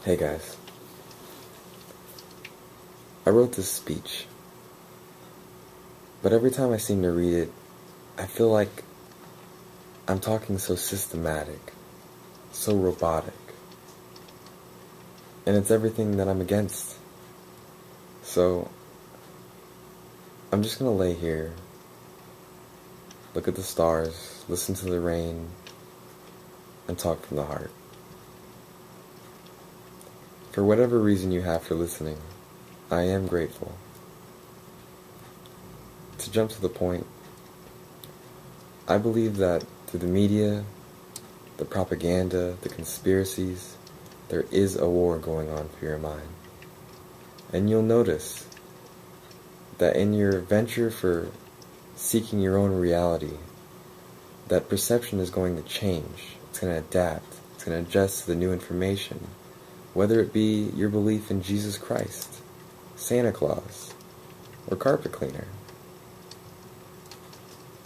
Hey guys, I wrote this speech, but every time I seem to read it, I feel like I'm talking so systematic, so robotic, and it's everything that I'm against. So, I'm just gonna lay here, look at the stars, listen to the rain, and talk from the heart. For whatever reason you have for listening, I am grateful. To jump to the point, I believe that through the media, the propaganda, the conspiracies, there is a war going on for your mind. And you'll notice that in your venture for seeking your own reality, that perception is going to change. It's going to adapt. It's going to adjust to the new information, whether it be your belief in Jesus Christ, Santa Claus, or carpet cleaner.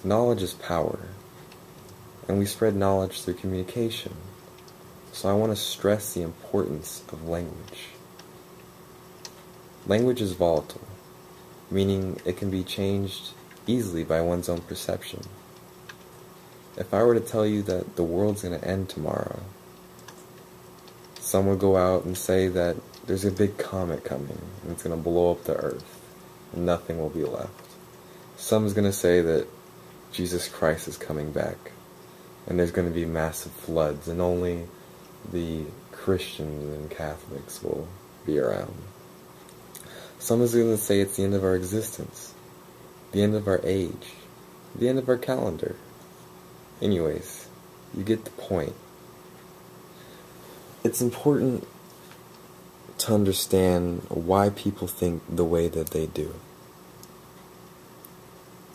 Knowledge is power, and we spread knowledge through communication. So I want to stress the importance of language. Language is volatile, meaning it can be changed easily by one's own perception. If I were to tell you that the world's going to end tomorrow, some would go out and say that there's a big comet coming and it's going to blow up the earth and nothing will be left. Some's going to say that Jesus Christ is coming back and there's going to be massive floods and only the Christians and Catholics will be around. Some is going to say it's the end of our existence, the end of our age, the end of our calendar. Anyways, you get the point. It's important to understand why people think the way that they do.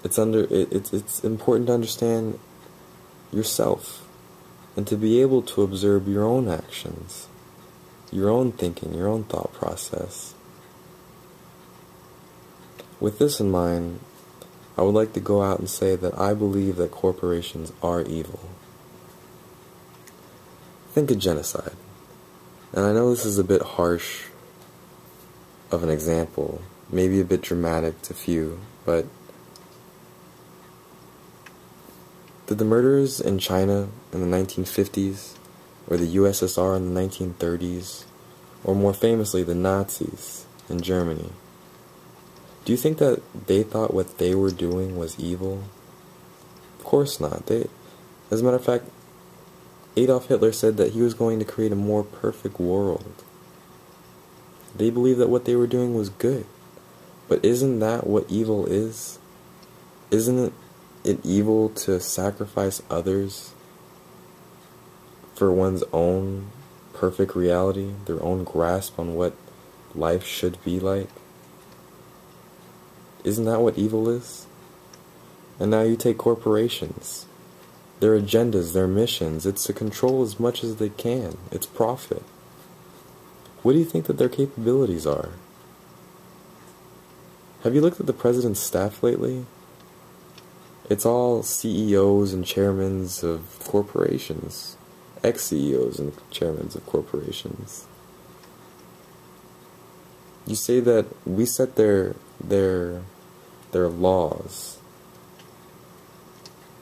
It's important to understand yourself and to be able to observe your own actions, your own thinking, your own thought process. With this in mind, I would like to go out and say that I believe that corporations are evil. Think of genocide. And I know this is a bit harsh of an example, maybe a bit dramatic to few, but did the murderers in China in the 1950s, or the USSR in the 1930s, or more famously the Nazis in Germany, do you think that they thought what they were doing was evil? Of course not. As a matter of fact, Adolf Hitler said that he was going to create a more perfect world. They believed that what they were doing was good. But isn't that what evil is? Isn't it evil to sacrifice others for one's own perfect reality, their own grasp on what life should be like? Isn't that what evil is? And now you take corporations. Their agendas, their missions, it's to control as much as they can. It's profit. What do you think that their capabilities are? Have you looked at the president's staff lately? It's all CEOs and chairmen of corporations. Ex-CEOs and chairmen of corporations. You say that we set their laws.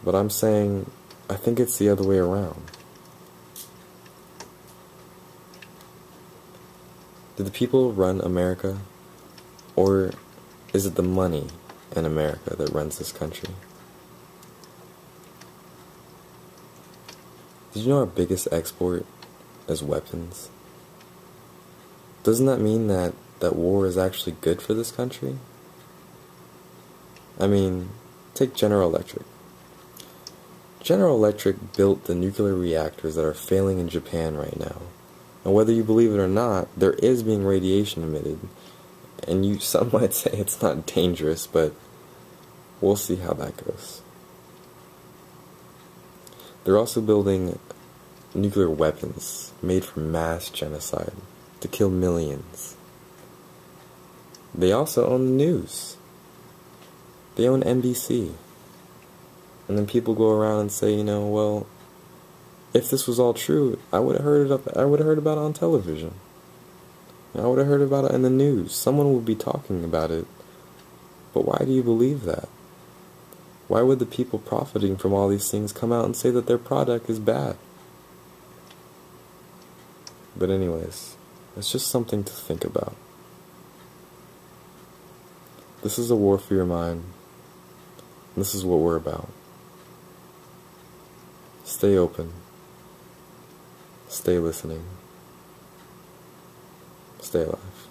But I'm saying, I think it's the other way around. Do the people run America? Or is it the money in America that runs this country? Did you know our biggest export is weapons? Doesn't that mean that war is actually good for this country? I mean, take General Electric. General Electric built the nuclear reactors that are failing in Japan right now. And whether you believe it or not, there is being radiation emitted. And some might say it's not dangerous, but we'll see how that goes. They're also building nuclear weapons made for mass genocide to kill millions. They also own the news. They own NBC. And then people go around and say, well, if this was all true, I would have heard about it on television. I would have heard about it in the news. Someone would be talking about it. But why do you believe that? Why would the people profiting from all these things come out and say that their product is bad? But anyways, it's just something to think about. This is a war for your mind. This is what we're about. Stay open. Stay listening. Stay alive.